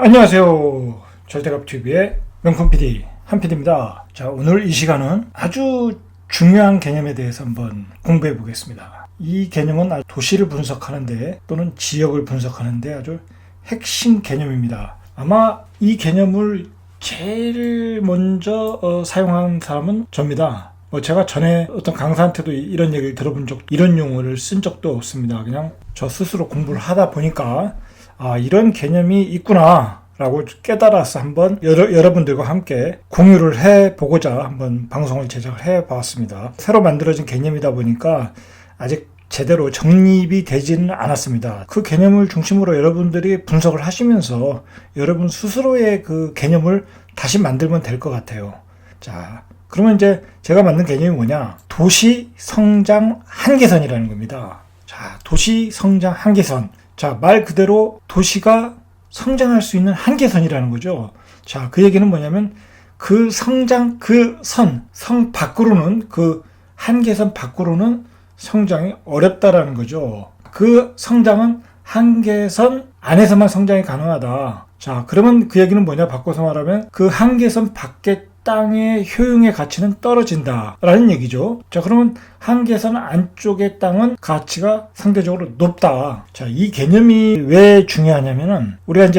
안녕하세요. 절대갑TV의 명품 PD 한PD입니다. 자, 오늘 이 시간은 아주 중요한 개념에 대해서 한번 공부해 보겠습니다. 이 개념은 도시를 분석하는데 또는 지역을 분석하는데 아주 핵심 개념입니다. 아마 이 개념을 제일 먼저 사용한 사람은 접니다. 제가 전에 어떤 강사한테도 이런 얘기를 들어본 이런 용어를 쓴 적도 없습니다. 그냥 저 스스로 공부를 하다 보니까 이런 개념이 있구나 라고 깨달아서 한번 여러분들과 함께 공유를 해보고자 한번 방송을 제작을 해봤습니다. 새로 만들어진 개념이다 보니까 아직 제대로 정립이 되지는 않았습니다. 그 개념을 중심으로 여러분들이 분석을 하시면서 여러분 스스로의 그 개념을 다시 만들면 될 것 같아요. 자, 그러면 이제 제가 만든 개념이 뭐냐? 도시 성장 한계선이라는 겁니다. 자, 도시 성장 한계선. 자, 말 그대로 도시가 성장할 수 있는 한계선이라는 거죠. 자, 그 얘기는 뭐냐면 그 성장, 성 밖으로는 그 한계선 밖으로는 성장이 어렵다라는 거죠. 그 성장은 한계선 안에서만 성장이 가능하다. 자, 그러면 그 얘기는 뭐냐? 바꿔서 말하면 그 한계선 밖의 땅의 효용의 가치는 떨어진다라는 얘기죠. 자, 그러면 한계선 안쪽의 땅은 가치가 상대적으로 높다. 자, 이 개념이 왜 중요하냐면은 우리가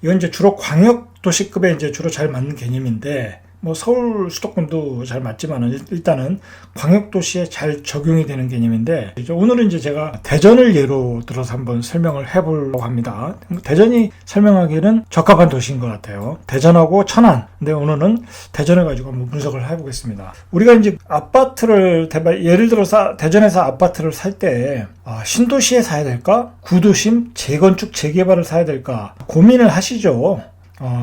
이건 주로 광역 도시급에 주로 잘 맞는 개념인데 서울 수도권도 잘 맞지만 일단은 광역도시에 잘 적용이 되는 개념인데 오늘은 제가 대전을 예로 들어서 한번 설명을 해보려고 합니다. 대전이 설명하기에는 적합한 도시인 것 같아요. 대전하고 천안. 근데 오늘은 대전을 가지고 한번 분석을 해보겠습니다. 우리가 아파트를 예를 들어서 대전에서 아파트를 살 때 신도시에 사야 될까? 구도심 재건축 재개발을 사야 될까? 고민을 하시죠.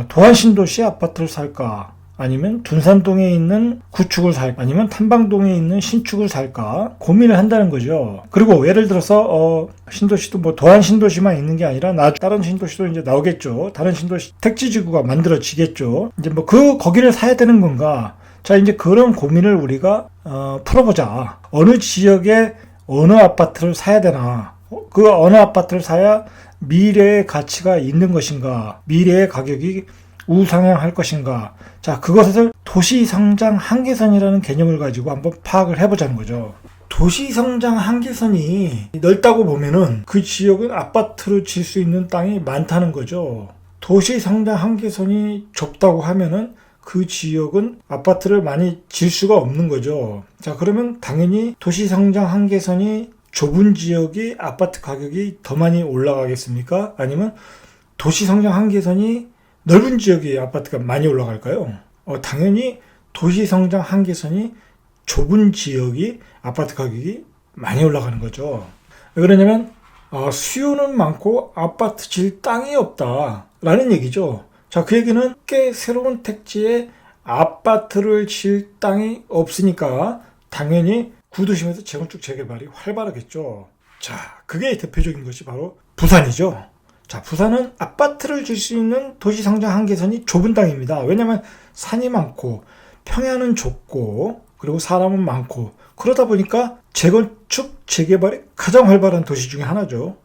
도안 신도시 아파트를 살까? 아니면 둔산동에 있는 구축을 살까? 아니면 탐방동에 있는 신축을 살까? 고민을 한다는 거죠. 그리고 예를 들어서 신도시도 도안 신도시만 있는 게 아니라 다른 신도시도 나오겠죠. 다른 신도시 택지지구가 만들어지겠죠. 거기를 사야 되는 건가? 자, 그런 고민을 우리가 풀어보자. 어느 지역에 어느 아파트를 사야 되나? 그 어느 아파트를 사야 미래의 가치가 있는 것인가? 미래의 가격이 우상향할 것인가? 자, 그것을 도시성장 한계선이라는 개념을 가지고 한번 파악을 해보자는 거죠. 도시성장 한계선이 넓다고 보면은 그 지역은 아파트를 질 수 있는 땅이 많다는 거죠. 도시성장 한계선이 좁다고 하면은 그 지역은 아파트를 많이 질 수가 없는 거죠. 자, 그러면 당연히 도시성장 한계선이 좁은 지역이 아파트 가격이 더 많이 올라가겠습니까? 아니면 도시성장 한계선이 넓은 지역의 아파트가 많이 올라갈까요? 당연히 도시성장 한계선이 좁은 지역이 아파트 가격이 많이 올라가는 거죠. 왜 그러냐면 수요는 많고 아파트 질 땅이 없다라는 얘기죠. 자, 그 얘기는 꽤 새로운 택지에 아파트를 질 땅이 없으니까 당연히 구도심에서 재건축 재개발이 활발하겠죠. 자, 그게 대표적인 것이 바로 부산이죠. 자, 부산은 아파트를 질 수 있는 도시성장 한계선이 좁은 땅입니다. 왜냐하면 산이 많고 평야는 좁고 그리고 사람은 많고 그러다 보니까 재건축 재개발이 가장 활발한 도시 중에 하나죠.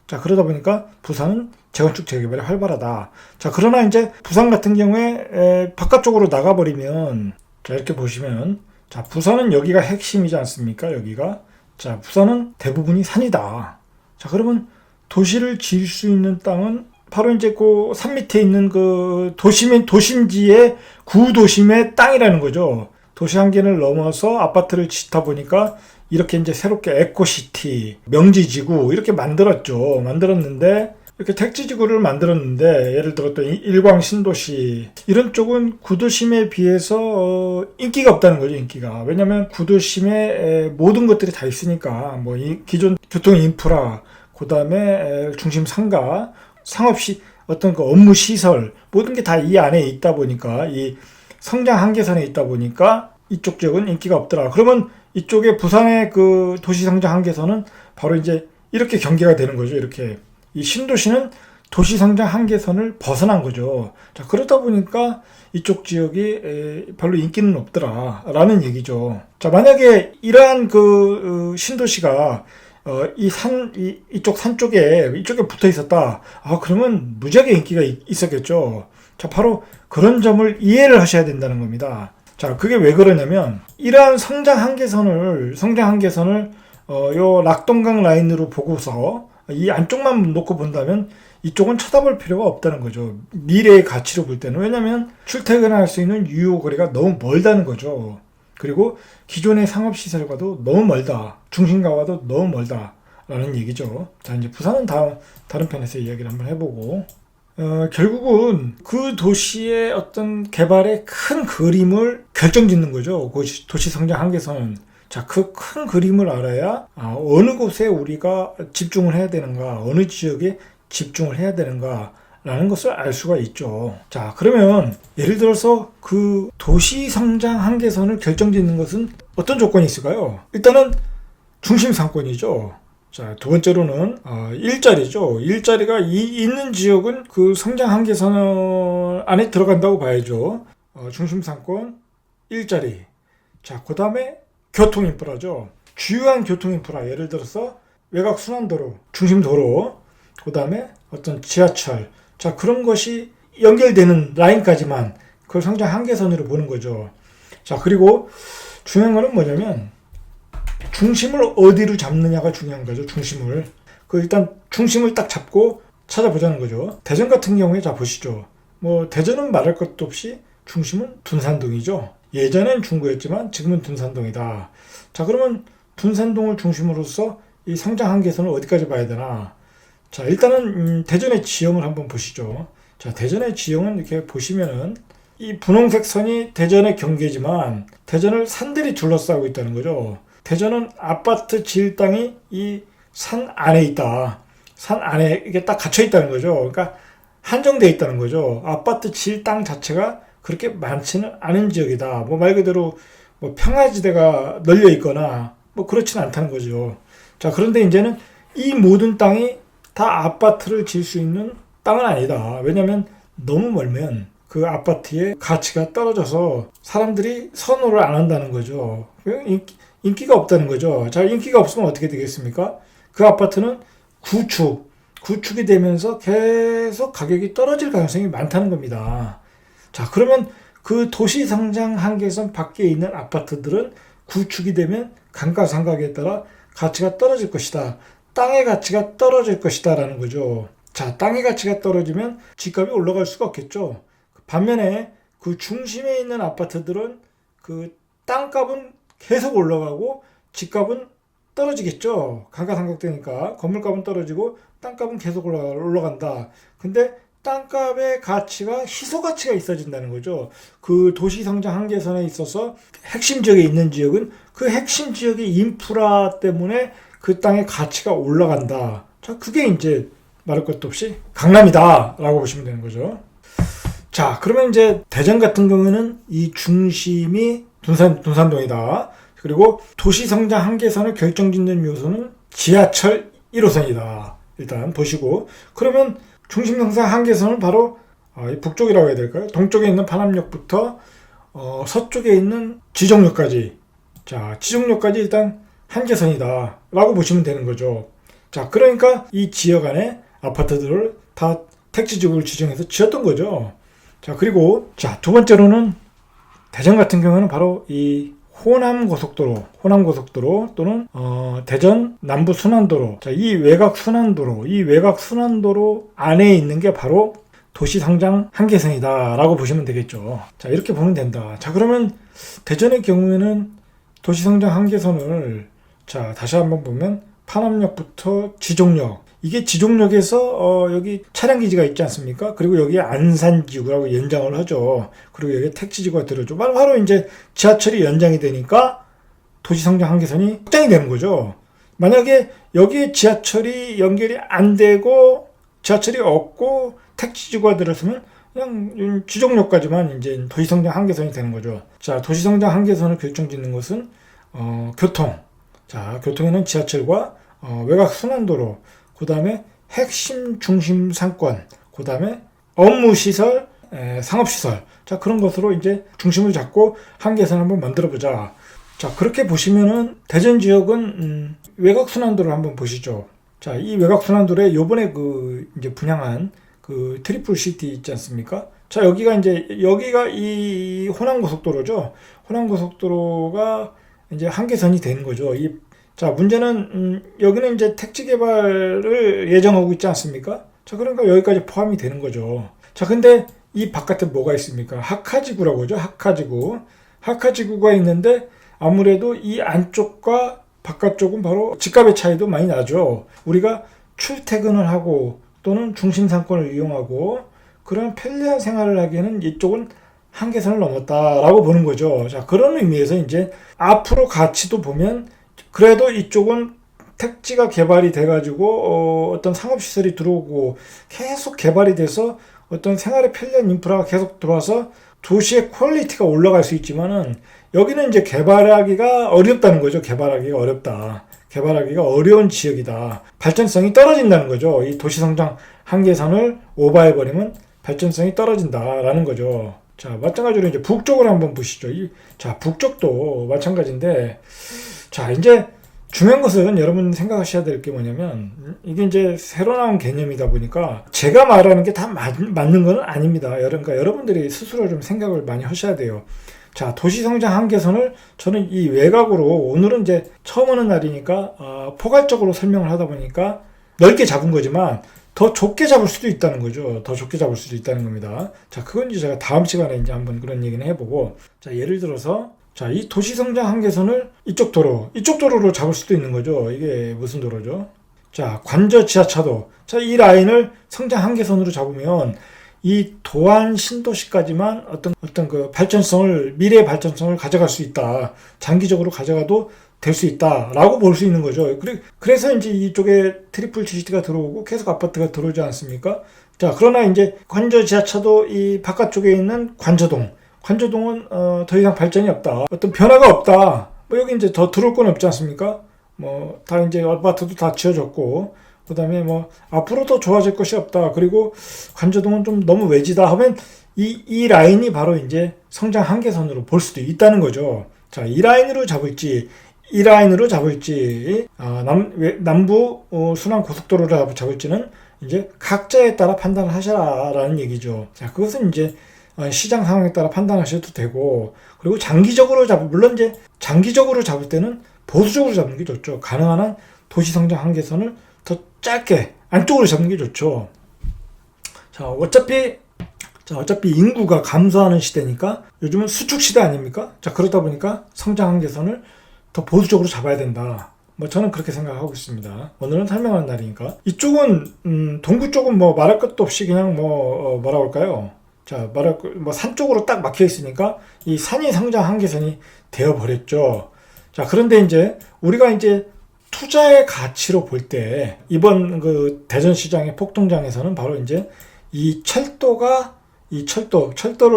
자, 그러다 보니까 부산은 재건축 재개발이 활발하다. 자, 그러나 부산 같은 경우에 바깥쪽으로 나가버리면 자, 이렇게 보시면 자, 부산은 여기가 핵심이지 않습니까? 여기가. 자, 부산은 대부분이 산이다. 자, 그러면 도시를 지을 수 있는 땅은 바로 그 산 밑에 있는 그 도심지의 구도심의 땅이라는 거죠. 도시 한계를 넘어서 아파트를 짓다 보니까 이렇게 새롭게 에코시티, 명지지구 이렇게 만들었는데 이렇게 택지지구를 만들었는데 예를 들어 또 일광 신도시 이런 쪽은 구도심에 비해서 인기가 없다는 거죠. 인기가. 왜냐하면 구도심에 모든 것들이 다 있으니까 이 기존 교통 인프라 그 다음에 중심 상가, 상업시, 어떤 그 업무 시설, 모든 게 다 이 안에 있다 보니까, 이 성장 한계선에 있다 보니까 이쪽 지역은 인기가 없더라. 그러면 이쪽에 부산의 그 도시 성장 한계선은 바로 이렇게 경계가 되는 거죠. 이렇게. 이 신도시는 도시 성장 한계선을 벗어난 거죠. 자, 그러다 보니까 이쪽 지역이 별로 인기는 없더라. 라는 얘기죠. 자, 만약에 이러한 그 신도시가 이쪽 산 이쪽에 붙어 있었다. 그러면 무지하게 인기가 있었겠죠. 자, 바로 그런 점을 이해를 하셔야 된다는 겁니다. 자, 그게 왜 그러냐면, 이러한 성장 한계선을 요 낙동강 라인으로 보고서 이 안쪽만 놓고 본다면 이쪽은 쳐다볼 필요가 없다는 거죠. 미래의 가치로 볼 때는. 왜냐면 출퇴근할 수 있는 유효 거리가 너무 멀다는 거죠. 그리고 기존의 상업시설과도 너무 멀다. 중심가와도 너무 멀다. 라는 얘기죠. 자, 이제 부산은 다른 편에서 이야기를 한번 해보고, 결국은 그 도시의 어떤 개발의 큰 그림을 결정짓는 거죠. 그 도시 성장 한계선은. 자, 그 큰 그림을 알아야 어느 곳에 우리가 집중을 해야 되는가, 어느 지역에 집중을 해야 되는가 라는 것을 알 수가 있죠. 자, 그러면 예를 들어서 그 도시 성장 한계선을 결정짓는 것은 어떤 조건이 있을까요? 일단은 중심 상권이죠. 자, 두 번째로는 일자리죠. 일자리가 있는 지역은 그 성장 한계선 안에 들어간다고 봐야죠. 중심 상권, 일자리. 자, 그 다음에 교통 인프라죠. 주요한 교통 인프라, 예를 들어서 외곽 순환도로, 중심도로, 그 다음에 어떤 지하철. 자, 그런 것이 연결되는 라인까지만 그걸 성장 한계선으로 보는 거죠. 자, 그리고 중요한 거는 뭐냐면 중심을 어디로 잡느냐가 중요한 거죠. 중심을. 일단 중심을 딱 잡고 찾아보자는 거죠. 대전 같은 경우에 자 보시죠. 대전은 말할 것도 없이 중심은 둔산동이죠. 예전엔 중구였지만 지금은 둔산동이다. 자, 그러면 둔산동을 중심으로서 이 성장 한계선을 어디까지 봐야 되나? 자, 일단은 대전의 지형을 한번 보시죠. 자, 대전의 지형은 이렇게 보시면은 이 분홍색 선이 대전의 경계지만 대전을 산들이 둘러싸고 있다는 거죠. 대전은 아파트 질 땅이 이 산 안에 있다. 산 안에 이게 딱 갇혀 있다는 거죠. 그러니까 한정되어 있다는 거죠. 아파트 질 땅 자체가 그렇게 많지는 않은 지역이다. 말 그대로 평화지대가 널려 있거나 그렇지는 않다는 거죠. 자, 그런데 이제는 이 모든 땅이 다 아파트를 질 수 있는 땅은 아니다. 왜냐하면 너무 멀면 그 아파트의 가치가 떨어져서 사람들이 선호를 안 한다는 거죠. 인기가 없다는 거죠. 자, 인기가 없으면 어떻게 되겠습니까? 그 아파트는 구축이 되면서 계속 가격이 떨어질 가능성이 많다는 겁니다. 자, 그러면 그 도시 성장 한계선 밖에 있는 아파트들은 구축이 되면 감가상각에 따라 가치가 떨어질 것이다. 땅의 가치가 떨어질 것이다 라는 거죠. 자, 땅의 가치가 떨어지면 집값이 올라갈 수가 없겠죠. 반면에 그 중심에 있는 아파트들은 그 땅값은 계속 올라가고 집값은 떨어지겠죠. 감가상각되니까 건물값은 떨어지고 땅값은 계속 올라간다. 근데 땅값의 가치가 희소가치가 있어진다는 거죠. 그 도시성장 한계선에 있어서 핵심 지역에 있는 지역은 그 핵심 지역의 인프라 때문에 그 땅의 가치가 올라간다. 자, 그게 이제 말할 것도 없이 강남이다 라고 보시면 되는 거죠. 자, 그러면 이제 대전 같은 경우에는 이 중심이 둔산동이다. 그리고 도시성장 한계선을 결정짓는 요소는 지하철 1호선이다. 일단 보시고, 그러면 중심성장 한계선은 바로 북쪽이라고 해야 될까요? 동쪽에 있는 파남역부터 서쪽에 있는 지정역까지. 자, 지정역까지 일단 한계선이다 라고 보시면 되는 거죠. 자, 그러니까 이 지역 안에 아파트들을 다 택지지구를 지정해서 지었던 거죠. 자, 그리고 두 번째로는 대전 같은 경우는 바로 이 호남고속도로 또는 대전 남부순환도로. 자, 이 외곽순환도로 안에 있는 게 바로 도시성장 한계선이다 라고 보시면 되겠죠. 자, 이렇게 보면 된다. 자, 그러면 대전의 경우에는 도시성장 한계선을 다시 한번 보면 파남역부터 지종역, 이게 지종역에서 여기 차량기지가 있지 않습니까? 그리고 여기 안산지구라고 연장을 하죠. 그리고 여기 택지지구가 들어죠. 바로 이제 지하철이 연장이 되니까 도시성장 한계선이 확장이 되는 거죠. 만약에 여기에 지하철이 연결이 안 되고 지하철이 없고 택지지구가 들어서면 그냥 지종역까지만 이제 도시성장 한계선이 되는 거죠. 자, 도시성장 한계선을 결정짓는 것은 교통. 자, 교통에는 지하철과 외곽 순환도로, 그 다음에 핵심 중심 상권, 그 다음에 업무시설, 상업시설. 자, 그런 것으로 이제 중심을 잡고 한계선 한번 만들어 보자. 자, 그렇게 보시면은 대전 지역은 외곽순환도를 한번 보시죠. 자, 이 외곽순환도에 요번에 이제 분양한 트리플 시티 있지 않습니까? 자, 여기가 이 호남고속도로죠. 호남고속도로가 이제 한계선이 되는 거죠. 자, 문제는 여기는 이제 택지 개발을 예정하고 있지 않습니까? 자, 그러니까 여기까지 포함이 되는 거죠. 자, 근데 이 바깥에 뭐가 있습니까? 하카지구라고 하죠. 하카지구가 있는데 아무래도 이 안쪽과 바깥쪽은 바로 집값의 차이도 많이 나죠. 우리가 출퇴근을 하고 또는 중심 상권을 이용하고 그런 편리한 생활을 하기에는 이쪽은 한계선을 넘었다라고 보는 거죠. 자, 그런 의미에서 이제 앞으로 가치도 보면 그래도 이쪽은 택지가 개발이 돼가지고 어떤 상업시설이 들어오고 계속 개발이 돼서 어떤 생활에 편리한 인프라가 계속 들어와서 도시의 퀄리티가 올라갈 수 있지만은 여기는 이제 개발하기가 어렵다는 거죠. 개발하기가 어려운 지역이다. 발전성이 떨어진다는 거죠. 이 도시성장 한계선을 오버해버리면 발전성이 떨어진다라는 거죠. 자, 마찬가지로 이제 북쪽으로 한번 보시죠. 자, 북쪽도 마찬가지인데, 자, 이제 중요한 것은 여러분 생각하셔야 될 게 뭐냐면, 이게 이제 새로 나온 개념이다 보니까 제가 말하는 게 다 맞는 건 아닙니다. 그러니까 여러분들이 스스로 좀 생각을 많이 하셔야 돼요. 자, 도시성장 한계선을 저는 이 외곽으로, 오늘은 이제 처음 오는 날이니까 포괄적으로 설명을 하다 보니까 넓게 잡은 거지만 더 좁게 잡을 수도 있다는 거죠. 더 좁게 잡을 수도 있다는 겁니다. 자, 그건 이제 제가 다음 시간에 이제 한번 그런 얘기는 해보고, 자, 예를 들어서, 자, 이 도시성장 한계선을 이쪽 도로로 잡을 수도 있는 거죠. 이게 무슨 도로죠? 자, 관저 지하차도. 자, 이 라인을 성장 한계선으로 잡으면 이 도안 신도시까지만 어떤 미래의 발전성을 가져갈 수 있다. 장기적으로 가져가도 될 수 있다라고 볼 수 있는 거죠. 그래서 이제 이쪽에 트리플 시티가 들어오고 계속 아파트가 들어오지 않습니까? 자, 그러나 이제 관저 지하차도 이 바깥쪽에 있는 관저동은 더 이상 발전이 없다. 어떤 변화가 없다. 뭐 여기 이제 더 들어올 건 없지 않습니까? 뭐 다 이제 아파트도 다 지어졌고, 그다음에 뭐 앞으로 더 좋아질 것이 없다. 그리고 관저동은 좀 너무 외지다 하면 이 라인이 바로 이제 성장 한계선으로 볼 수도 있다는 거죠. 자, 이 라인으로 잡을지 남부 순환 고속도로를 잡을지는 이제 각자에 따라 판단을 하셔라라는 얘기죠. 자, 그것은 이제 시장 상황에 따라 판단하셔도 되고, 그리고 물론 이제 장기적으로 잡을 때는 보수적으로 잡는 게 좋죠. 가능한 한 도시 성장 한계선을 더 짧게 안쪽으로 잡는 게 좋죠. 자, 어차피 인구가 감소하는 시대니까 요즘은 수축 시대 아닙니까? 자, 그러다 보니까 성장 한계선을 더 보수적으로 잡아야 된다. 뭐 저는 그렇게 생각하고 있습니다. 오늘은 설명하는 날이니까. 이쪽은 동구 쪽은 뭐 말할 것도 없이 그냥 뭐라고 할까요? 자, 산 쪽으로 딱 막혀 있으니까 이 산이 성장 한계선이 되어 버렸죠. 자, 그런데 이제 우리가 이제 투자의 가치로 볼 때 이번 대전시장의 폭등장에서는 바로 이제 이 철도를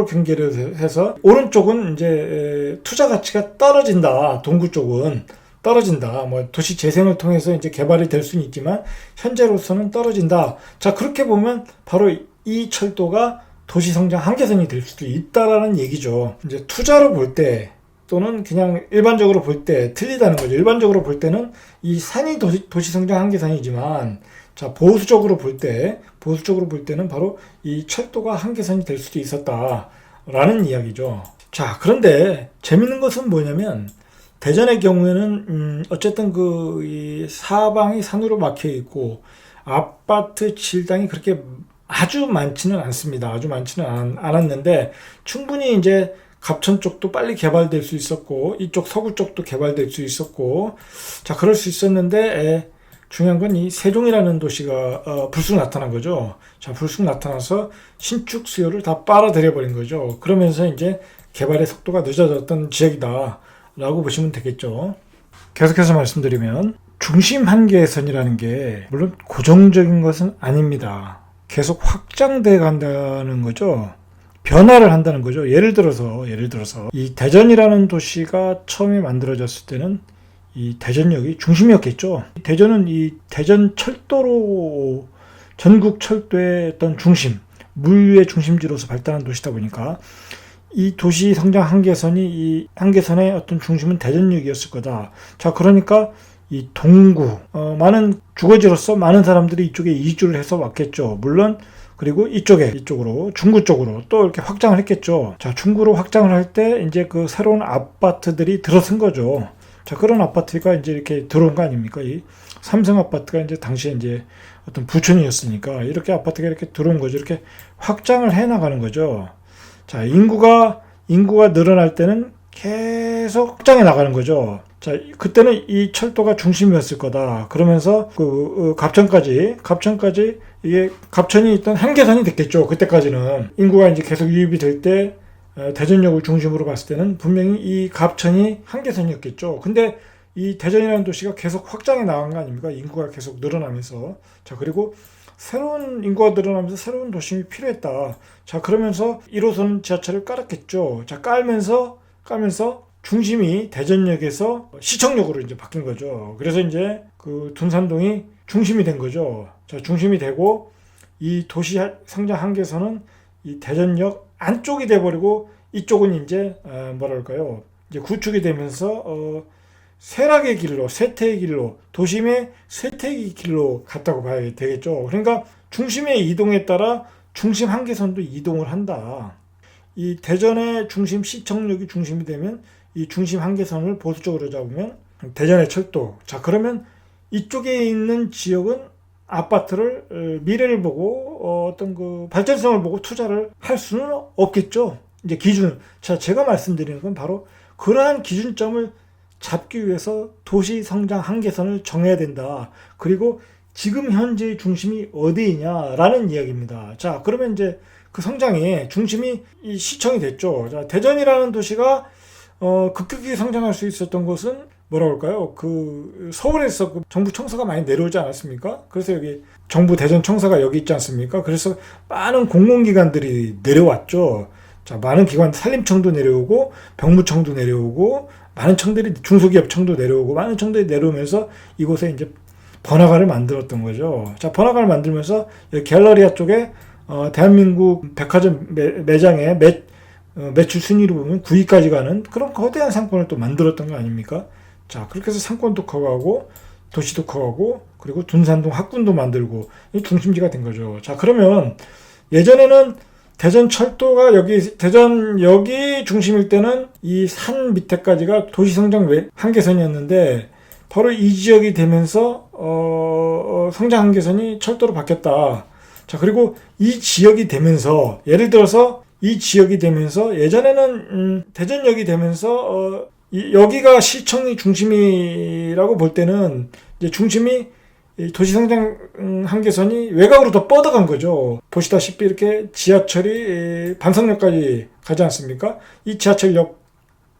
경계를 해서 오른쪽은 이제 투자 가치가 떨어진다. 동구 쪽은 떨어진다. 뭐 도시 재생을 통해서 이제 개발이 될 수는 있지만 현재로서는 떨어진다. 자, 그렇게 보면 바로 이 철도가 도시 성장 한계선이 될 수도 있다라는 얘기죠. 이제 투자로 볼 때 또는 그냥 일반적으로 볼 때 틀리다는 거죠. 일반적으로 볼 때는 이 산이 도시 성장 한계선이지만, 자, 보수적으로 볼 때는 바로 이 철도가 한계선이 될 수도 있었다라는 이야기죠. 자, 그런데 재밌는 것은 뭐냐면 대전의 경우에는 어쨌든 이 사방이 산으로 막혀 있고 아파트 질당이 그렇게 아주 많지는 않습니다. 아주 많지는 않았는데 충분히 이제 갑천 쪽도 빨리 개발될 수 있었고 이쪽 서구 쪽도 개발될 수 있었고, 자, 그럴 수 있었는데 중요한 건 이 세종이라는 도시가 불쑥 나타난 거죠. 자, 불쑥 나타나서 신축 수요를 다 빨아들여 버린 거죠. 그러면서 이제 개발의 속도가 늦어졌던 지역이다라고 보시면 되겠죠. 계속해서 말씀드리면 중심 한계선이라는 게 물론 고정적인 것은 아닙니다. 계속 확장돼 간다는 거죠. 변화를 한다는 거죠. 예를 들어서 이 대전이라는 도시가 처음에 만들어졌을 때는 이 대전역이 중심이었겠죠. 대전은 이 대전 철도로 전국 철도의 어떤 중심, 물류의 중심지로서 발달한 도시다 보니까 이 도시 성장 한계선이 이 한계선의 어떤 중심은 대전역이었을 거다. 자, 그러니까 이 동구, 많은 주거지로서 많은 사람들이 이쪽에 이주를 해서 왔겠죠. 물론 그리고 이쪽으로 중구 쪽으로 또 이렇게 확장을 했겠죠. 자, 중구로 확장을 할 때 이제 그 새로운 아파트들이 들어선 거죠. 자, 그런 아파트가 이제 이렇게 들어온 거 아닙니까? 이 삼성 아파트가 이제 당시에 이제 어떤 부촌이었으니까 이렇게 아파트가 이렇게 들어온 거죠. 이렇게 확장을 해 나가는 거죠. 자, 인구가 늘어날 때는 계속 확장해 나가는 거죠. 자, 그때는 이 철도가 중심이었을 거다. 그러면서 갑천까지 이게 갑천이 있던 한계선이 됐겠죠. 그때까지는 인구가 이제 계속 유입이 될 때 대전역을 중심으로 봤을 때는 분명히 이 갑천이 한계선이었겠죠. 근데 이 대전이라는 도시가 계속 확장해 나간 거 아닙니까? 인구가 계속 늘어나면서. 자, 그리고 새로운 인구가 늘어나면서 새로운 도심이 필요했다. 자, 그러면서 1호선 지하철을 깔았겠죠. 자, 깔면서 중심이 대전역에서 시청역으로 이제 바뀐 거죠. 그래서 이제 그 둔산동이 중심이 된 거죠. 자, 중심이 되고 이 도시 성장 한계선은 이 대전역 안쪽이 돼버리고 이쪽은 이제 뭐랄까요? 이제 구축이 되면서 쇠락의 길로, 쇠퇴의 길로, 도심의 쇠퇴의 길로 갔다고 봐야 되겠죠. 그러니까 중심의 이동에 따라 중심 한계선도 이동을 한다. 이 대전의 중심 시청역이 중심이 되면 이 중심 한계선을 보수적으로 잡으면 대전의 철도. 자, 그러면 이쪽에 있는 지역은 아파트를 미래를 보고 어떤 그 발전성을 보고 투자를 할 수는 없겠죠. 이제 기준. 자, 제가 말씀드리는 건 바로 그러한 기준점을 잡기 위해서 도시 성장 한계선을 정해야 된다. 그리고 지금 현재의 중심이 어디냐라는 이야기입니다. 자, 그러면 이제 그 성장의 중심이 이 시청이 됐죠. 자, 대전이라는 도시가 급격히 성장할 수 있었던 것은 뭐라 그럴까요? 그 서울에서 그 정부 청사가 많이 내려오지 않았습니까? 그래서 여기 정부 대전 청사가 여기 있지 않습니까? 그래서 많은 공공기관들이 내려왔죠. 자, 많은 기관, 산림청도 내려오고 병무청도 내려오고 많은 청들이 중소기업청도 내려오고 많은 청들이 내려오면서 이곳에 이제 번화가를 만들었던 거죠. 자, 번화가를 만들면서 여기 갤러리아 쪽에 대한민국 백화점 매장의 매출 순위로 보면 9위까지 가는 그런 거대한 상권을 또 만들었던 거 아닙니까? 자, 그렇게 해서 상권도 커가고 도시도 커가고 그리고 둔산동 학군도 만들고 이 중심지가 된 거죠. 자, 그러면 예전에는 대전 철도가 대전역이 중심일 때는 이 산 밑에까지가 도시성장 한계선이었는데 바로 이 지역이 되면서 성장 한계선이 철도로 바뀌었다. 자, 그리고 이 지역이 되면서 예를 들어서 이 지역이 되면서 예전에는 대전역이 되면서 여기가 시청이 중심이라고 볼 때는 이제 중심이 도시성장 한계선이 외곽으로 더 뻗어간 거죠. 보시다시피 이렇게 지하철이 반석역까지 가지 않습니까? 이 지하철역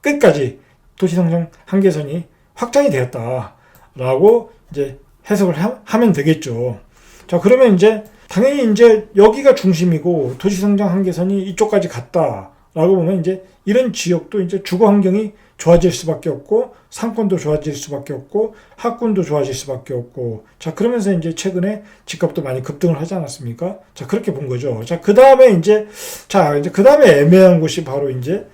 끝까지 도시성장 한계선이 확장이 되었다라고 이제 해석을 하면 되겠죠. 자, 그러면 이제 당연히 이제 여기가 중심이고 도시성장 한계선이 이쪽까지 갔다라고 보면 이제 이런 지역도 이제 주거 환경이 좋아질 수밖에 없고 상권도 좋아질 수밖에 없고 학군도 좋아질 수밖에 없고 자, 그러면서 이제 최근에 집값도 많이 급등을 하지 않았습니까? 자, 그렇게 본 거죠. 자, 그다음에 이제 그다음에 애매한 곳이 바로 이제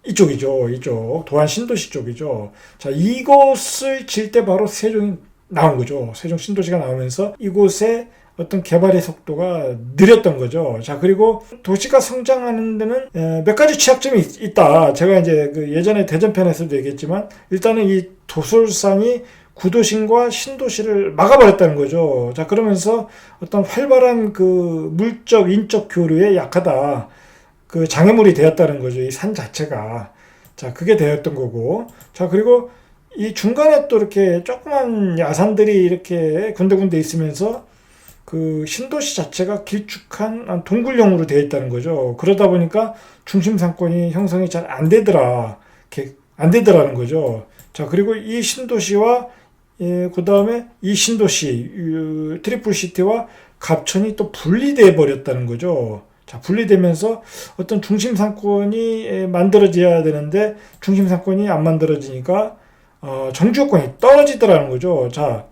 이쪽이죠. 이쪽 도안 신도시 쪽이죠. 자, 이곳을 질 때 바로 세종이 나온 거죠. 세종 신도시가 나오면서 이곳에 어떤 개발의 속도가 느렸던 거죠. 자, 그리고 도시가 성장하는 데는 몇 가지 취약점이 있다. 제가 이제 그 예전에 대전편에서도 얘기했지만 일단은 이 도솔산이 구도심과 신도시를 막아버렸다는 거죠. 자, 그러면서 어떤 활발한 그 물적, 인적 교류에 약하다. 그 장애물이 되었다는 거죠. 이 산 자체가. 자, 그게 되었던 거고. 자, 그리고 이 중간에 또 이렇게 조그만 야산들이 이렇게 군데군데 있으면서 그 신도시 자체가 길쭉한 동굴형으로 되어 있다는 거죠. 그러다 보니까 중심 상권이 형성이 잘 안 되더라는 거죠. 자, 그리고 이 신도시와 그 다음에 이 신도시 트리플시티와 갑천이 또 분리돼 버렸다는 거죠. 자, 분리되면서 어떤 중심 상권이 만들어져야 되는데 중심 상권이 안 만들어지니까 정주 여건이 떨어지더라는 거죠. 자,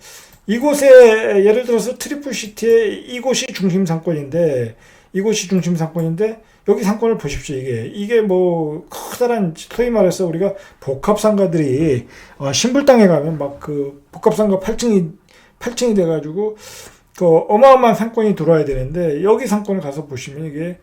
이곳에 예를 들어서 트리플시티에 이곳이 중심 상권인데 이곳이 중심 상권인데 여기 상권을 보십시오. 이게 뭐 커다란 소위 말해서 우리가 복합상가들이 신불 땅에 가면 막 그 복합상가 8층이 돼가지고 그 어마어마한 상권이 들어와야 되는데 여기 상권을 가서 보시면 이게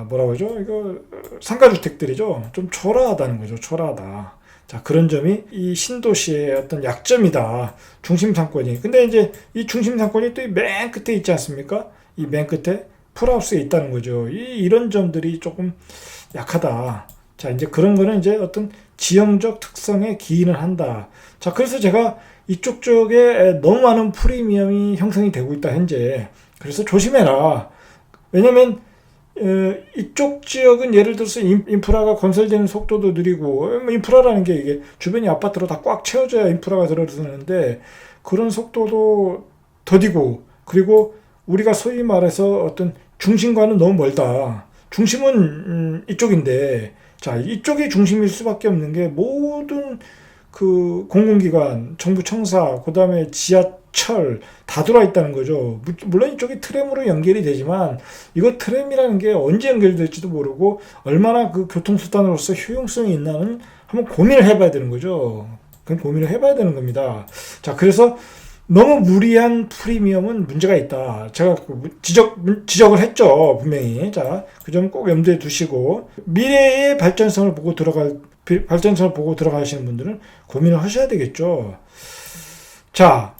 뭐라고 하죠? 이거 상가주택들이죠. 좀 초라하다는 거죠. 초라하다. 자, 그런 점이 이 신도시의 어떤 약점이다. 중심 상권이. 근데 이제 이 중심 상권이 또 맨 끝에 있지 않습니까? 이 맨 끝에 풀하우스에 있다는 거죠. 이런 점들이 조금 약하다. 자, 이제 그런 거는 이제 어떤 지형적 특성에 기인을 한다. 자, 그래서 제가 이쪽 쪽에 너무 많은 프리미엄이 형성이 되고 있다, 현재. 그래서 조심해라. 왜냐면 이쪽 지역은 예를 들어서 인프라가 건설되는 속도도 느리고, 인프라라는 게 이게 주변이 아파트로 다 꽉 채워져야 인프라가 들어서는데 그런 속도도 더디고, 그리고 우리가 소위 말해서 어떤 중심과는 너무 멀다. 중심은 이쪽인데, 자, 이쪽이 중심일 수밖에 없는 게 모든 그 공공기관, 정부 청사, 그 다음에 지하철 다 들어와 있다는 거죠. 물론 이쪽이 트램으로 연결이 되지만 이거 트램이라는 게 언제 연결될지도 모르고 얼마나 그 교통수단으로서 효용성이 있나는 한번 고민을 해봐야 되는 거죠. 그건 고민을 해봐야 되는 겁니다. 자, 그래서 너무 무리한 프리미엄은 문제가 있다. 제가 지적을 했죠, 분명히. 자, 그 점 꼭 염두에 두시고 미래의 발전성을 보고 들어가시는 분들은 고민을 하셔야 되겠죠. 자,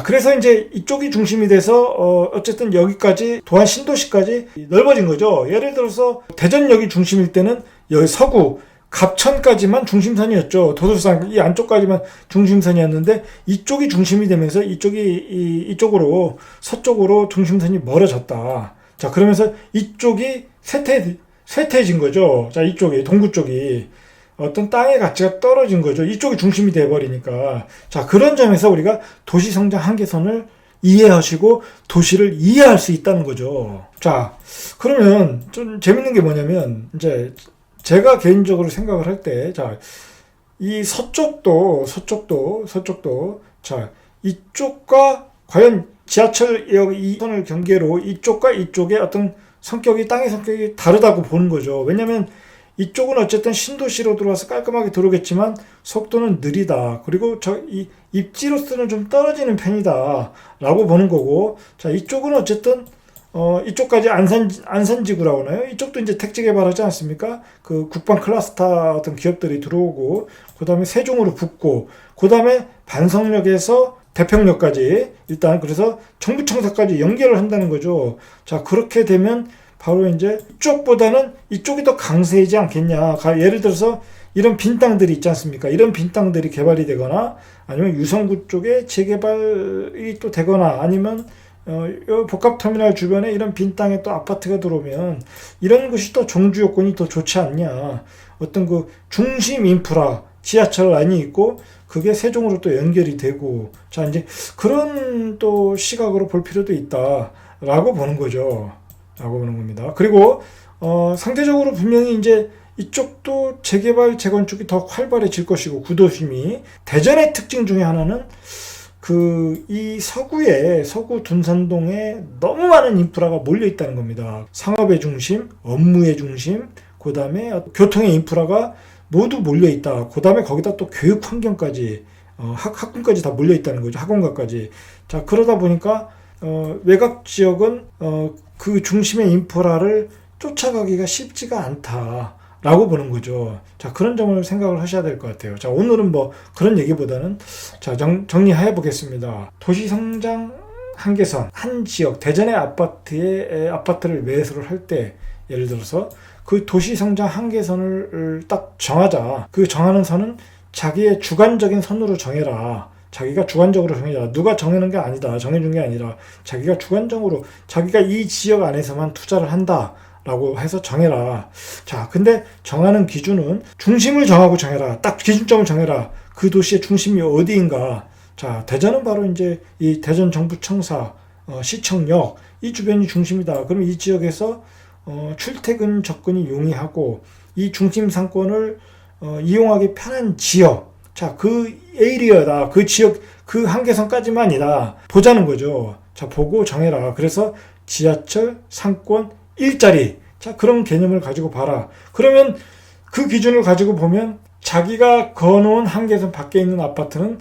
그래서 이제 이쪽이 중심이 돼서 어쨌든 여기까지 도안 신도시까지 넓어진 거죠. 예를 들어서 대전역이 중심일 때는 여기 서구 갑천까지만 중심선이었죠. 도솔산 이 안쪽까지만 중심선이었는데 이쪽이 중심이 되면서 이쪽으로 서쪽으로 중심선이 멀어졌다. 자, 그러면서 이쪽이 쇠퇴해진 거죠. 자, 이쪽이 동구 쪽이 어떤 땅의 가치가 떨어진 거죠. 이쪽이 중심이 돼버리니까. 자, 그런 점에서 우리가 도시성장 한계선을 이해하시고 도시를 이해할 수 있다는 거죠. 자, 그러면 좀 재밌는 게 뭐냐면 이제 제가 개인적으로 생각을 할 때, 자, 이 서쪽도, 자, 이쪽과 과연 지하철역 이 선을 경계로 이쪽과 이쪽의 어떤 성격이, 땅의 성격이 다르다고 보는 거죠. 왜냐면 이쪽은 어쨌든 신도시로 들어와서 깔끔하게 들어오겠지만 속도는 느리다. 그리고 이 입지로서는 좀 떨어지는 편이다. 라고 보는 거고, 자, 이쪽은 어쨌든 이쪽까지 안산지구라고 하나요? 이쪽도 이제 택지 개발하지 않습니까? 그 국방 클러스터 어떤 기업들이 들어오고, 그 다음에 세종으로 붙고, 그 다음에 반성역에서 대평역까지 일단 그래서 정부청사까지 연결을 한다는 거죠. 자, 그렇게 되면 바로 이제 이쪽보다는 이쪽이 더 강세이지 않겠냐. 예를 들어서 이런 빈 땅들이 있지 않습니까? 이런 빈 땅들이 개발이 되거나 아니면 유성구 쪽에 재개발이 또 되거나 아니면 복합터미널 주변에 이런 빈 땅에 또 아파트가 들어오면 이런 것이 또 종주 요건이 더 좋지 않냐. 어떤 그 중심 인프라, 지하철 라인이 있고 그게 세종으로 또 연결이 되고, 자, 이제 그런 또 시각으로 볼 필요도 있다라고 보는 거죠. 라고 보는 겁니다. 그리고 상대적으로 분명히 이제 이쪽도 재개발, 재건축이 더 활발해질 것이고, 구도심이 대전의 특징 중에 하나는 이 서구 둔산동에 너무 많은 인프라가 몰려 있다는 겁니다. 상업의 중심, 업무의 중심, 그 다음에 교통의 인프라가 모두 몰려 있다. 그 다음에 거기다 또 교육 환경까지, 학군까지 다 몰려 있다는 거죠. 학원가까지. 자, 그러다 보니까, 외곽 지역은, 그 중심의 인프라를 쫓아가기가 쉽지가 않다. 라고 보는 거죠. 자, 그런 점을 생각을 하셔야 될 것 같아요. 자, 오늘은 뭐 그런 얘기보다는 자, 정리해 보겠습니다. 도시성장 한계선, 한 지역, 대전의 아파트를 매수를 할 때 예를 들어서 그 도시성장 한계선을 딱 정하자. 그 정하는 선은 자기의 주관적인 선으로 정해라. 자기가 주관적으로 정해라. 누가 정해놓은 게 아니다. 정해준 게 아니라 자기가 주관적으로 자기가 이 지역 안에서만 투자를 한다. 라고 해서 정해라. 자, 근데 정하는 기준은 중심을 정하고 정해라. 딱 기준점을 정해라. 그 도시의 중심이 어디인가. 자, 대전은 바로 이제 이 대전 정부청사, 시청역, 이 주변이 중심이다. 그럼 이 지역에서 출퇴근 접근이 용이하고 이 중심 상권을 이용하기 편한 지역. 자, 그 에리어다. 그 지역, 그 한계선까지만이다. 보자는 거죠. 자, 보고 정해라. 그래서 지하철 상권 일자리. 자, 그런 개념을 가지고 봐라. 그러면 그 기준을 가지고 보면 자기가 거놓은 한계선 밖에 있는 아파트는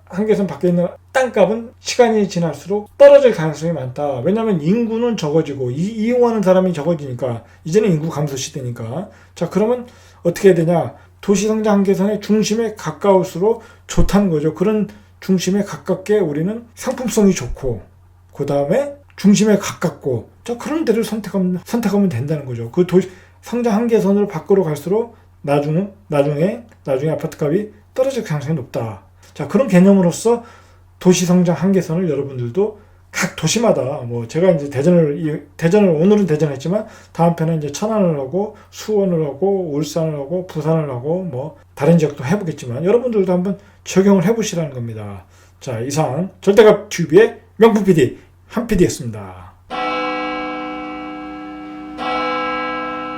한계선 밖에 있는 땅값은 시간이 지날수록 떨어질 가능성이 많다. 왜냐하면 인구는 적어지고 이용하는 사람이 적어지니까 이제는 인구 감소 시대니까. 자, 그러면 어떻게 해야 되냐? 도시성장 한계선의 중심에 가까울수록 좋다는 거죠. 그런 중심에 가깝게 우리는 상품성이 좋고 그 다음에 중심에 가깝고 자, 그런 데를 선택하면 된다는 거죠. 그 성장 한계선을 밖으로 갈수록 나중에 아파트값이 떨어질 가능성이 높다. 자, 그런 개념으로서 도시성장 한계선을 여러분들도 각 도시마다 뭐 제가 이제 대전을 오늘은 대전했지만 다음 편에 이제 천안을 하고 수원을 하고 울산을 하고 부산을 하고 뭐 다른 지역도 해보겠지만 여러분들도 한번 적용을 해보시라는 겁니다. 자, 이상 절대값 튜브의 명품 PD 한 PD였습니다.